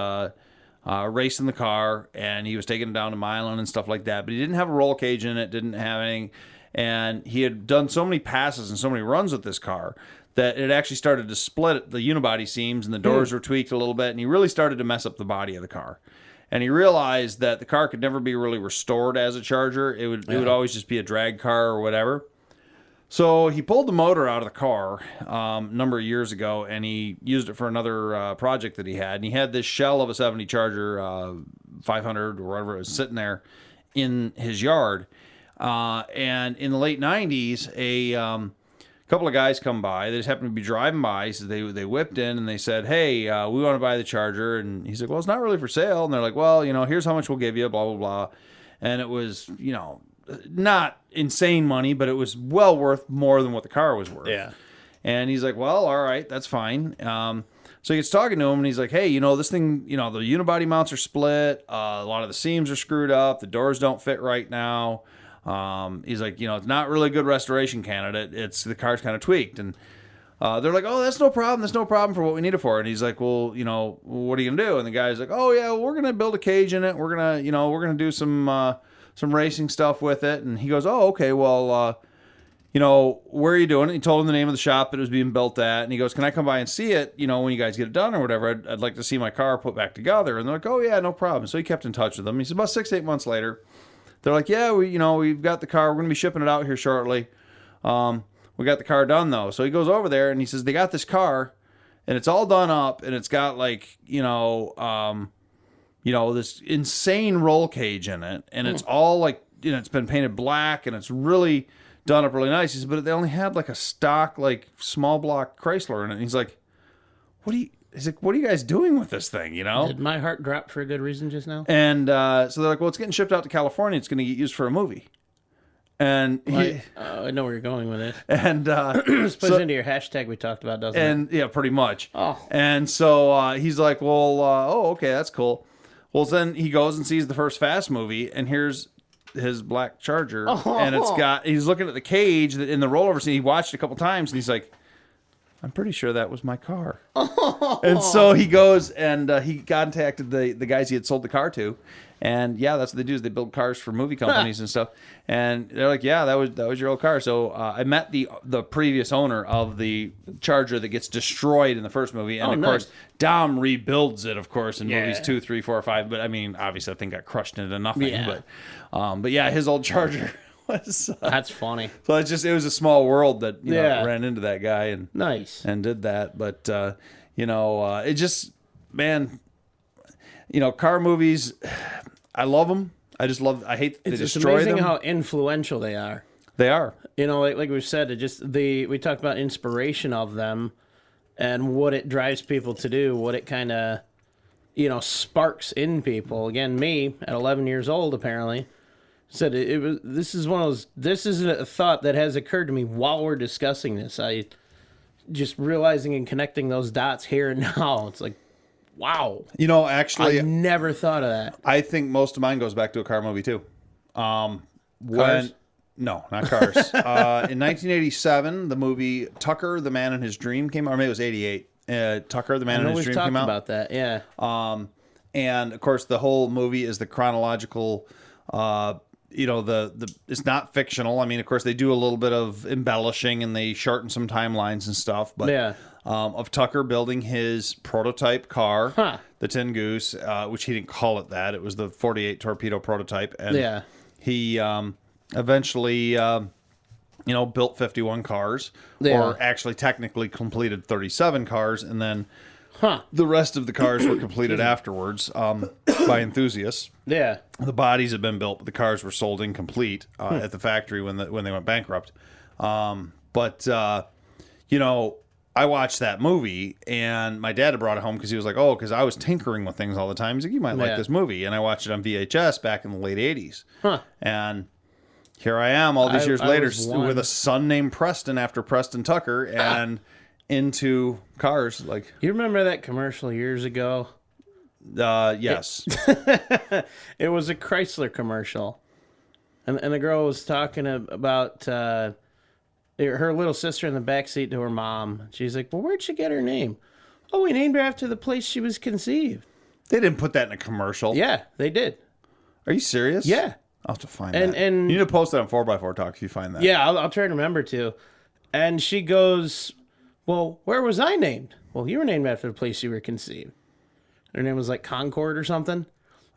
racing the car, and he was taking it down to Milan and stuff like that. But he didn't have a roll cage in it, didn't have anything. And he had done so many passes and so many runs with this car that it actually started to split the unibody seams, and the doors were tweaked a little bit, and he really started to mess up the body of the car. And he realized that the car could never be really restored as a Charger. It would always just be a drag car or whatever. So he pulled the motor out of the car a number of years ago, and he used it for another project that he had. And he had this shell of a 70 Charger 500 or whatever it was sitting there in his yard. And in the late 90s, a couple of guys come by. They just happened to be driving by. So they whipped in and they said, hey, we want to buy the Charger. And he's like, well, it's not really for sale. And they're like, well, here's how much we'll give you, blah, blah, blah. And it was, not insane money, but it was well worth more than what the car was worth. Yeah. And he's like, well, all right, that's fine. So he gets talking to him, and he's like, hey, this thing, the unibody mounts are split. A lot of the seams are screwed up. The doors don't fit right now. He's like, it's not really a good restoration candidate. The car's kind of tweaked. And they're like, oh, that's no problem. That's no problem for what we need it for. And he's like, well, what are you going to do? And the guy's like, oh, yeah, we're going to build a cage in it. We're going to do some racing stuff with it. And he goes, oh, okay, well, where are you doing it? He told him the name of the shop that it was being built at. And he goes, can I come by and see it, when you guys get it done or whatever? I'd like to see my car put back together. And they're like, oh, yeah, no problem. So he kept in touch with them. He said about 6-8 months later, they're like, yeah, we've got the car. We're going to be shipping it out here shortly. We got the car done, though. So he goes over there, and he says, they got this car, and it's all done up, and it's got, this insane roll cage in it, and it's all, it's been painted black, and it's really done up really nice. He says, but they only had, a stock, small block Chrysler in it. And he's like, what are you guys doing with this thing, Did my heart drop for a good reason just now? And so they're like, well, it's getting shipped out to California. It's going to get used for a movie. And I know where you're going with it. And this plays into your hashtag we talked about, doesn't it? And yeah, pretty much. Oh. And so he's like, well, okay, that's cool. Well, then he goes and sees the first Fast movie, and here's his black Charger, and he's looking at the cage in the rollover scene. He watched it a couple times, and he's like, I'm pretty sure that was my car. And so he goes and he contacted the guys he had sold the car to. And yeah, that's what they do, is they build cars for movie companies and stuff. And they're like, yeah, that was your old car. So I met the previous owner of the Charger that gets destroyed in the first movie. And course, Dom rebuilds it, of course, in movies 2, 3, 4, 5. But I mean, obviously, I think got crushed into nothing. Yeah. But yeah, his old Charger was. That's funny. So it was a small world that ran into that guy and nice and did that. But it just, man, car movies, I love them. I hate that they destroy amazing them. how influential they are. They are. Like we've said, we talked about inspiration of them and what it drives people to do, what it kind of, sparks in people. Again, me at 11 years old, apparently, said this is a thought that has occurred to me while we're discussing this. I just realizing and connecting those dots here and now. It's like, wow. Actually, I never thought of that. I think most of mine goes back to a car movie too. Cars? No, not Cars. In 1987, the movie Tucker, the Man in His Dream came out. Or maybe it was 88. Tucker, the Man in His Dream came out. We've talked about that, yeah. And of course, the whole movie is the chronological. It's not fictional. I mean, of course, they do a little bit of embellishing and they shorten some timelines and stuff. But yeah. Of Tucker building his prototype car, the Tin Goose, which he didn't call it that. It was the 48 torpedo prototype. And he eventually, built 51 cars, or actually technically completed 37 cars, and then the rest of the cars were completed afterwards by enthusiasts. Yeah. The bodies had been built, but the cars were sold incomplete at the factory when they went bankrupt. I watched that movie, and my dad had brought it home because he was like, because I was tinkering with things all the time. He's like, you might like this movie. And I watched it on VHS back in the late 80s. And here I am all these years later with a son named Preston after Preston Tucker and into cars. Like, you remember that commercial years ago? Yes. It was a Chrysler commercial. And the girl was talking about her little sister in the backseat to her mom. She's like, well, where'd she get her name? Oh, we named her after the place she was conceived. They didn't put that in a commercial. Yeah, they did. Are you serious? Yeah. I'll have to find And- that. and- you need to post that on 4x4 Talk if you find that. Yeah, I'll try to remember to. And she goes, well, where was I named? Well, you were named after the place you were conceived. Her name was like Concord or something.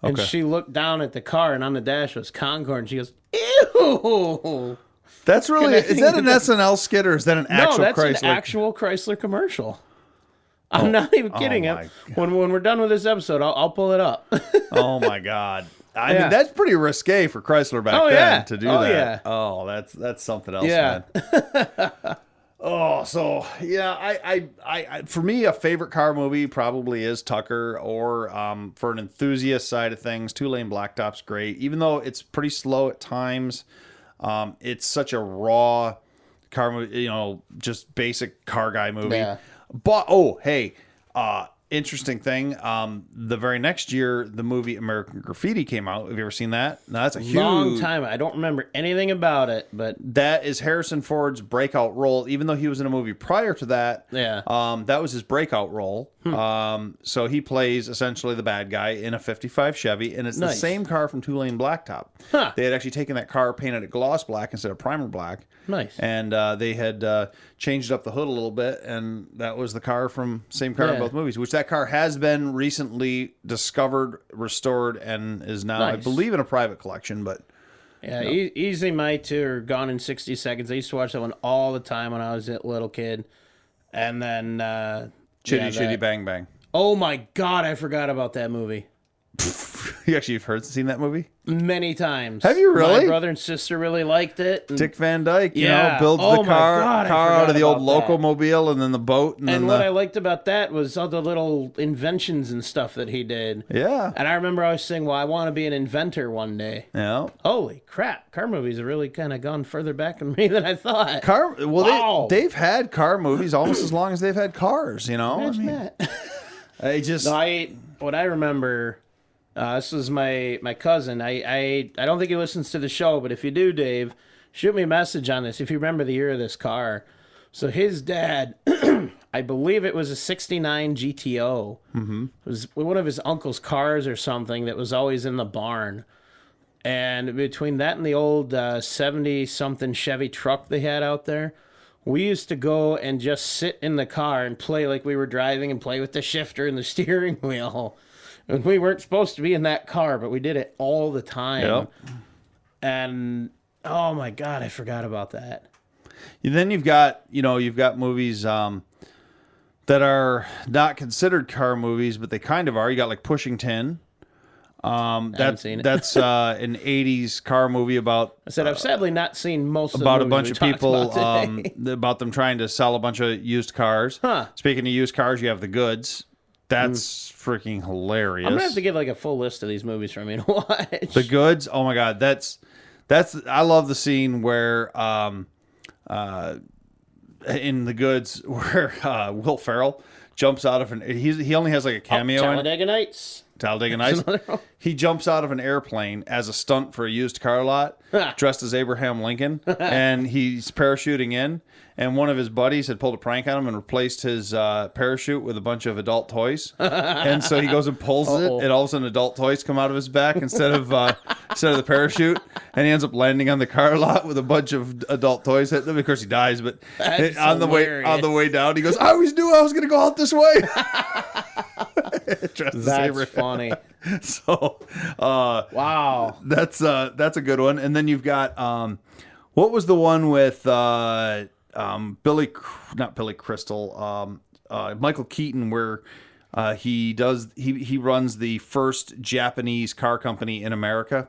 And Okay. she looked down at the car, and on the dash was Concord, and she goes, ew. That's really, is that an SNL skit or is that an actual No, that's Chrysler? an actual Chrysler commercial. I'm not even kidding. my When we're done with this episode, I'll pull it up. Oh my God. I Yeah. mean, that's pretty risque for Chrysler back Oh, then yeah. to do Oh, that. yeah. Oh, that's something else, Yeah. man. Oh, so yeah, I for me, a favorite car movie probably is Tucker, or for an enthusiast side of things, Two Lane Blacktop's great, even though it's pretty slow at times. It's such a raw car movie, just basic car guy movie. Yeah. But hey, interesting thing. The very next year, the movie American Graffiti came out. Have you ever seen that? No, that's a huge Long time. I don't remember anything about it, but That is Harrison Ford's breakout role, even though he was in a movie prior to that. Yeah. That was his breakout role. So he plays essentially the bad guy in a 55 Chevy, and it's the Nice. same car from Two Lane Blacktop. Huh. They had actually taken that car, painted it gloss black instead of primer black. Nice. And they had changed up the hood a little bit, and that was the car from same car in Yeah. both movies, which that car has been recently discovered, restored, and is now, I Nice. believe, in a private collection, but... yeah, Easily My Two or Gone in 60 Seconds. I used to watch that one all the time when I was a little kid. And then... Chitty Chitty that- Bang Bang. Oh my God, I forgot about that movie. You actually have seen that movie? Many times. Have you really? My brother and sister really liked it. And, Dick Van Dyke, Yeah. builds Oh the my car God, I out of the old forgot about that. locomobile and then the boat and then and what I liked about that was all the little inventions and stuff that he did. yeah. And I remember always saying, well, I want to be an inventor one day. Yeah. Holy crap. Car movies have really kind of gone further back in me than I thought. Well, Wow. they've had car movies almost as long as they've had cars, Imagine that. I just No, what I remember, this was my cousin. I don't think he listens to the show, but if you do, Dave, shoot me a message on this if you remember the year of this car. So his dad, I believe it was a 69 GTO. Mm-hmm. It was one of his uncle's cars or something that was always in the barn. And between that and the old 70-something Chevy truck they had out there, we used to go and just sit in the car and play like we were driving and play with the shifter and the steering wheel. And we weren't supposed to be in that car, but we did it all the time. Yep. And oh my God, I forgot about that. then you've got movies that are not considered car movies, but they kind of are. You got like Pushing Tin. That's seen it. that's an 80s car movie about I said I've sadly not seen most of about the a movies bunch we of talked people about today. about them trying to sell a bunch of used cars. Huh. Speaking of used cars, you have The Goods. That's freaking hilarious. I'm gonna have to get like a full list of these movies for me to watch. The Goods. Oh my God, that's I love the scene where in The Goods where Will Ferrell jumps out of he only has like a cameo in it. Talladega Nights. Talladega Nights. He jumps out of an airplane as a stunt for a used car lot, dressed as Abraham Lincoln, and he's parachuting in. And one of his buddies had pulled a prank on him and replaced his parachute with a bunch of adult toys. And so he goes and pulls it, and all of a sudden adult toys come out of his back instead of the parachute. And he ends up landing on the car lot with a bunch of adult toys hitting him. Of course, he dies, but That's on the hilarious. way down, he goes, "I always knew I was going to go out this way." Dressed as That's Abraham. funny. So, Wow. that's a good one. And then you've got what was the one with not Billy Crystal, Michael Keaton, where he runs the first Japanese car company in America.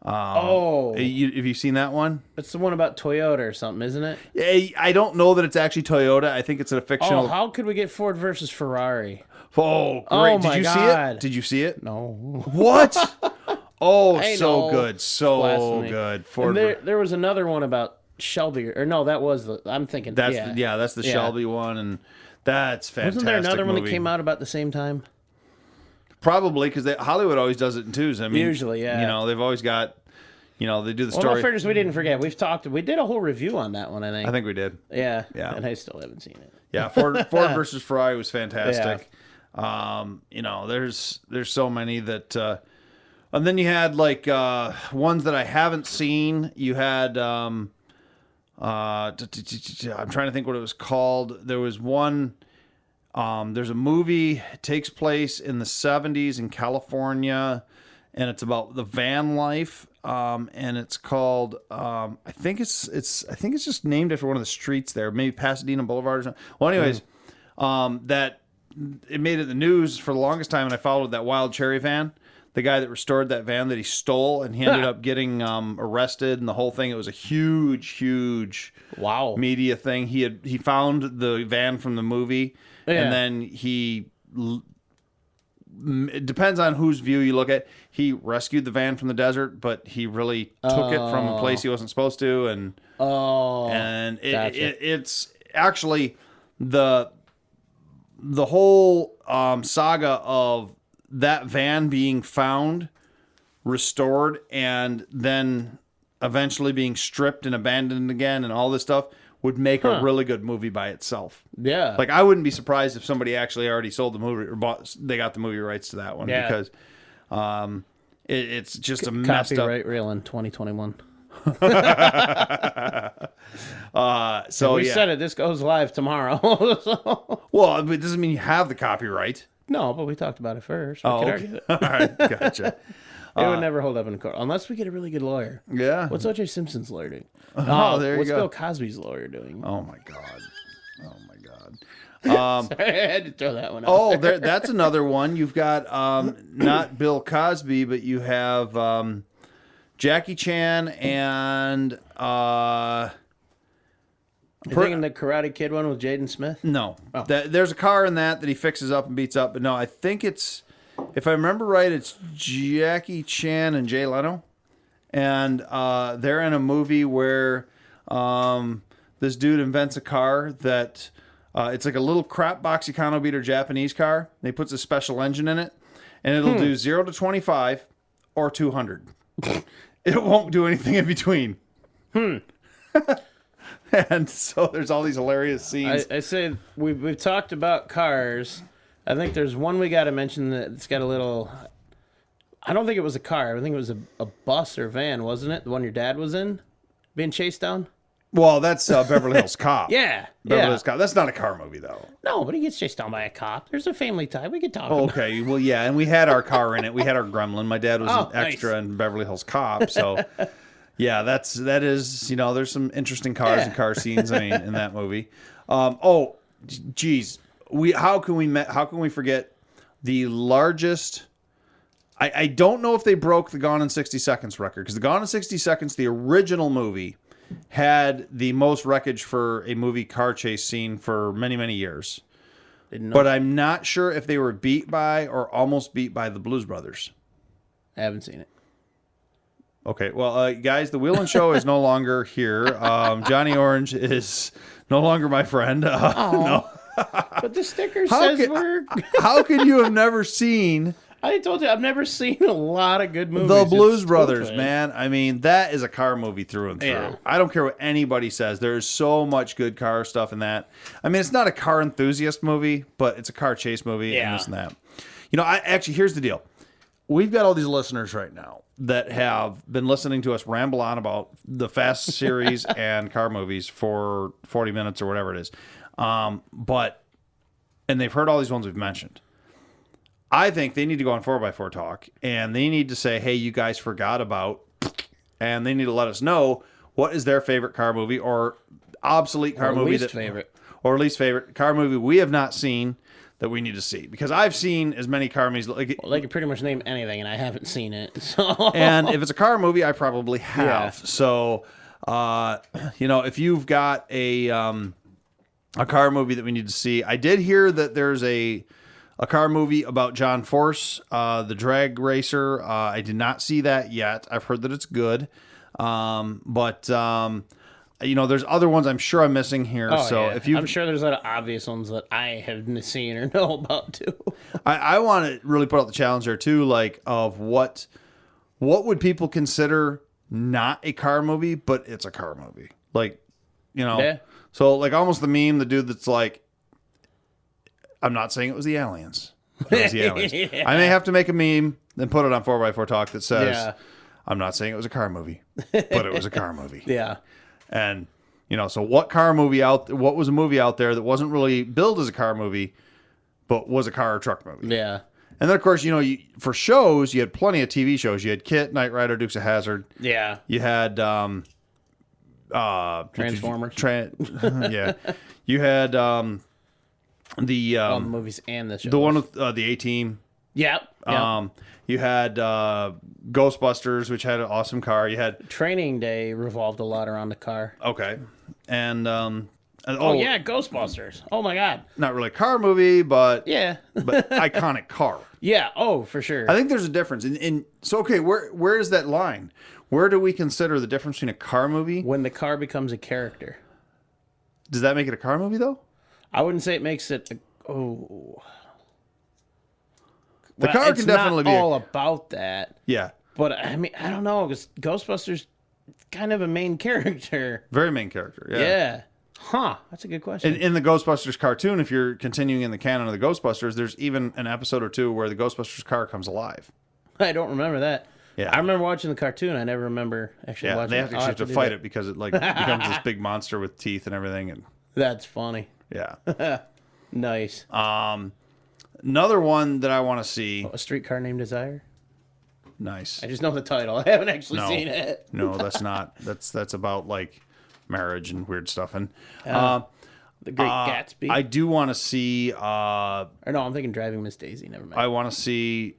Oh, Have you seen that one? it's the one about Toyota or something, isn't it? I don't know that it's actually Toyota. I think it's a fictional. Oh, how could we get Ford versus Ferrari? Oh, great! Oh, Did my you see God. it? Did you see it? No. What? Oh, I so know. good, so Blasphemy. good. And Ford. there was another one about Shelby, or no, that was I'm thinking. That's yeah. that's the Yeah. Shelby one, and that's fantastic. Wasn't there another one that movie. came out about the same time? Probably because Hollywood always does it in twos. I mean, Usually, yeah. they've always got, they do the Well, story. no fairness, we didn't forget. We did a whole review on that one, I think. I think we did. Yeah. Yeah. And I still haven't seen it. Yeah, Ford versus Ferrari was fantastic. There's so many that, and then you had like ones that I haven't seen. You had, I'm trying to think what it was called. There was one. There's a movie. It takes place in the 70s in California, and it's about the van life. And it's called. I think it's just named after one of the streets there, maybe Pasadena Boulevard or something. Well, anyways, that it made it the news for the longest time, and I followed that Wild Cherry van. The guy that restored that van that he stole, and he ended up getting arrested, and the whole thing. It was a huge Wow. media thing. He found the van from the movie, and then it depends on whose view you look at. He rescued the van from the desert, but he really took it from a place he wasn't supposed to, and gotcha. it's actually the whole saga of that van being found, restored, and then eventually being stripped and abandoned again, and all this stuff would make a really good movie by itself. Yeah. Like, I wouldn't be surprised if somebody actually already sold the movie or they got the movie rights to that one, because it's just a messed up. Copyright reeling 2021. So We yeah. said it. This goes live tomorrow. So- Well, it doesn't mean you have the copyright. No, but we talked about it first. We Oh, could okay. argue it. All right, gotcha. It would never hold up in court unless we get a really good lawyer. Yeah. What's O.J. Simpson's lawyer doing? There you what's go. Bill Cosby's lawyer doing? Oh my god. Sorry, I had to throw that one out. That's another one. You've got not Bill Cosby, but you have Jackie Chan and You thinking the Karate Kid one with Jaden Smith? no. There's a car in that he fixes up and beats up, but no, I think it's, if I remember right, it's Jackie Chan and Jay Leno, and they're in a movie where this dude invents a car that it's like a little crap box Econo beater Japanese car. And he puts a special engine in it, and it'll do 0 to 25 or 200. It won't do anything in between. And so there's all these hilarious scenes. I say we've talked about cars. I think there's one we got to mention that's got a little. I don't think it was a car. I think it was a bus or van, wasn't it? The one your dad was in, being chased down. Well, that's Beverly Hills Cop. Yeah, Beverly yeah. Hills Cop. That's not a car movie, though. No, but he gets chased down by a cop. There's a family tie. We could talk about. Okay, well, yeah, and we had our car in it. We had our Gremlin. My dad was Oh, an extra nice. in Beverly Hills Cop, so yeah, that is there's some interesting cars and car scenes. I mean, in that movie. Geez, how can we forget the largest? I don't know if they broke the Gone in 60 Seconds record, because the Gone in 60 Seconds, the original movie, had the most wreckage for a movie car chase scene for many, many years. Didn't know. But I'm not sure if they were beat by or almost beat by the Blues Brothers. I haven't seen it. Okay, well, guys, the Wheelin' Show is no longer here. Johnny Orange is no longer my friend. No. But the sticker How says can- we're. How can you have never seen I told you I've never seen a lot of good movies. The It's Blues so Brothers, good. man? I mean, that is a car movie through and through. Yeah. I don't care what anybody says. There's so much good car stuff in that. I mean, it's not a car enthusiast movie, but it's a car chase movie and this and that. Here's the deal. We've got all these listeners right now that have been listening to us ramble on about the Fast series and car movies for 40 minutes or whatever it is. And they've heard all these ones we've mentioned. I think they need to go on 4x4 Talk, and they need to say, hey, you guys forgot about, and they need to let us know what is their favorite car movie or obsolete car movie or least favorite car movie we have not seen that we need to see. Because I've seen as many car movies. Well, they can pretty much name anything, and I haven't seen it. So. And if it's a car movie, I probably have. Yeah. So, if you've got a car movie that we need to see, I did hear that there's a car movie about John Force, the drag racer. I did not see that yet. I've heard that it's good. But there's other ones I'm sure I'm missing here. I'm sure there's a lot of obvious ones that I haven't seen or know about too. I want to really put out the challenge there too, like of what would people consider not a car movie, but it's a car movie. Like, so like almost the meme, the dude that's like, I'm not saying it was the aliens. Anyways, I may have to make a meme and put it on 4x4 Talk that says, Yeah. I'm not saying it was a car movie, but it was a car movie. Yeah. And, so what was a movie out there that wasn't really billed as a car movie, but was a car or truck movie? Yeah. And then, of course, for shows, you had plenty of TV shows. You had Kit, Knight Rider, Dukes of Hazzard. Yeah. You had Transformers. Yeah. You had All the movies and the shows. the one with the A-Team. Yep. You had Ghostbusters, which had an awesome car. You had Training Day revolved a lot around the car. and Oh, yeah, Ghostbusters. Oh my God. not really a car movie, but Yeah. but iconic car. Yeah. Oh, for sure. I think there's a difference. So okay, where is that line? Where do we consider the difference between a car movie? When the car becomes a character. Does that make it a car movie though? I wouldn't say it makes it. The car it's can definitely not be all about that. Yeah, But I mean, I don't know, because Ghostbusters kind of a main character. very main character. Yeah. Huh. That's a good question. In the Ghostbusters cartoon, if you're continuing in the canon of the Ghostbusters, there's even an episode or two where the Ghostbusters car comes alive. I don't remember that. Yeah. I remember watching the cartoon. I never remember actually Yeah, watching they it. have to I'll actually have to do fight that. it because it becomes this big monster with teeth and everything. And That's funny. yeah, Nice. another one that I want to see. A Streetcar Named Desire? Nice. I just know the title. I haven't actually No. seen it. No, that's not. That's about like marriage and weird stuff. And The Great Gatsby. I do want to see. Or no, I'm thinking Driving Miss Daisy. Never mind. I want to see.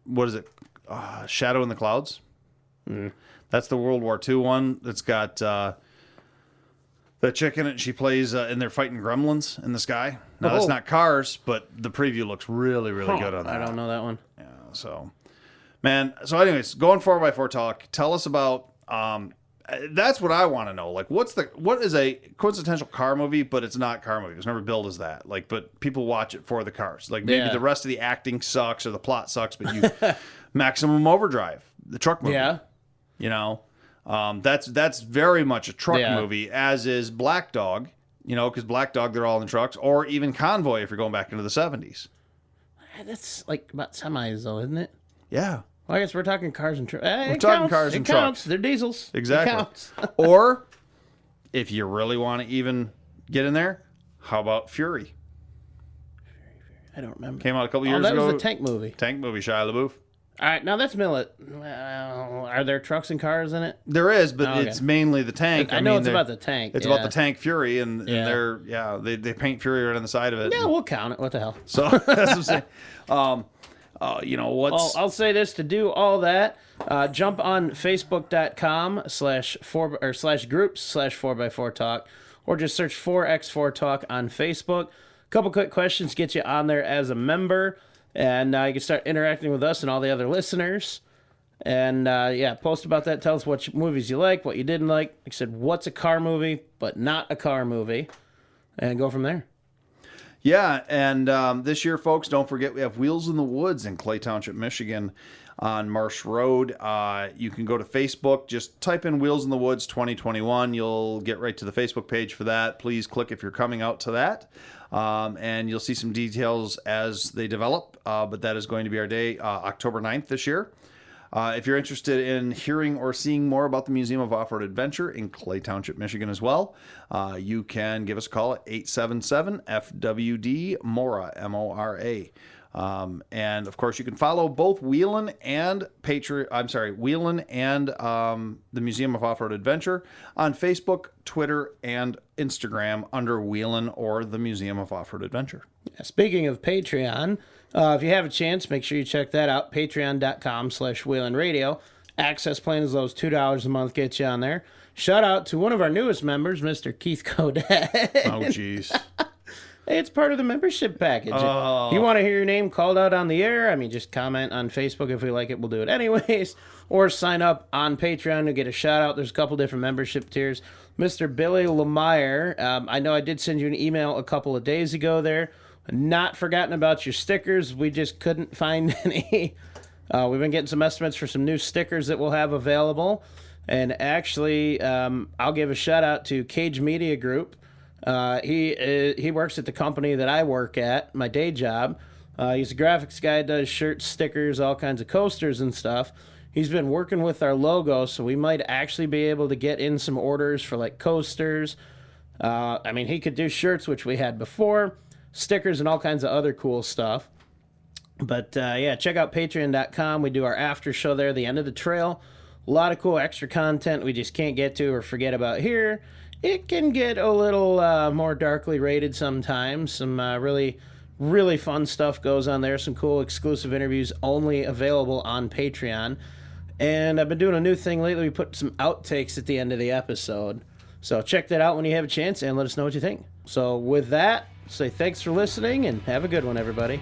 What is it? Shadow in the Clouds. That's the World War II one. That's got the chick in it. She plays, and they're fighting gremlins in the sky. Now that's Oh. not Cars, but the preview looks really, really good on that. I don't know that one. So, man. So, anyways, going 4x4 Talk. Tell us about. That's what I want to know. Like, what is a coincidental car movie, but it's not car movie. It was never billed as that. Like, but people watch it for the cars. Like, maybe Yeah. the rest of the acting sucks or the plot sucks, but you Maximum Overdrive, the truck movie. Yeah. That's very much a truck Yeah. movie, as is Black Dog. Because Black Dog, they're all in trucks, or even Convoy if you're going back into the 70s. That's like about semis, though, isn't it? Yeah. Well, I guess we're talking cars and trucks. We're talking cars and trucks. They're diesels. It Exactly. counts. Or if you really want to even get in there, how about Fury? I don't remember. Came out a couple Oh, years that ago. was the tank movie. Tank movie, Shia LaBeouf. All right, now that's Millet. Well, are there trucks and cars in it? There is, but Oh, okay. it's mainly the tank. I know it's about the tank. It's yeah. about the tank Fury, and Yeah. they paint Fury right on the side of it. Yeah, we'll count it. What the hell? So that's what I'm saying. What's I'll say this: to do all that, jump on Facebook.com/groups/4x4 Talk, or just search 4x4 Talk on Facebook. Couple quick questions get you on there as a member, and you can start interacting with us and all the other listeners. And post about that. Tell us what movies you like, what you didn't like. Like I said, what's a car movie, but not a car movie, and go from there. Yeah, and this year, folks, don't forget we have Wheels in the Woods in Clay Township, Michigan on Marsh Road. You can go to Facebook, just type in Wheels in the Woods 2021. You'll get right to the Facebook page for that. Please click if you're coming out to that. And you'll see some details as they develop. But that is going to be our day, October 9th this year. If you're interested in hearing or seeing more about the Museum of Off-Road Adventure in Clay Township, Michigan as well, you can give us a call at 877-FWD-MORA, M-O-R-A. And of course, you can follow both Wheelin' and Wheelin' and the Museum of Off-Road Adventure on Facebook, Twitter, and Instagram under Wheelin' or the Museum of Off-Road Adventure. Speaking of Patreon, if you have a chance, make sure you check that out. Patreon.com/WheelinRadio. Access plan as low as $2 a month gets you on there. Shout out to one of our newest members, Mr. Keith Codet. Oh, jeez. Hey, it's part of the membership package. Oh. If you want to hear your name called out on the air, just comment on Facebook. If we like it, we'll do it anyways. Or sign up on Patreon to get a shout out. There's a couple different membership tiers. Mr. Billy Lemire, I know I did send you an email a couple of days ago there. Not forgotten about your stickers. We just couldn't find any. We've been getting some estimates for some new stickers that we'll have available. And actually, I'll give a shout out to Cage Media Group. He works at the company that I work at, my day job. He's a graphics guy, does shirts, stickers, all kinds of coasters and stuff. He's been working with our logo, so we might actually be able to get in some orders for like coasters. I mean, he could do shirts, which we had before, stickers, and all kinds of other cool stuff. But yeah, check out patreon.com. We do our after show there, the end of the trail. A lot of cool extra content we just can't get to or forget about here. It can get a little more darkly rated sometimes. Some really, really fun stuff goes on there. Some cool exclusive interviews only available on Patreon. And I've been doing a new thing lately. We put some outtakes at the end of the episode. So check that out when you have a chance and let us know what you think. So with that, say thanks for listening and have a good one, everybody.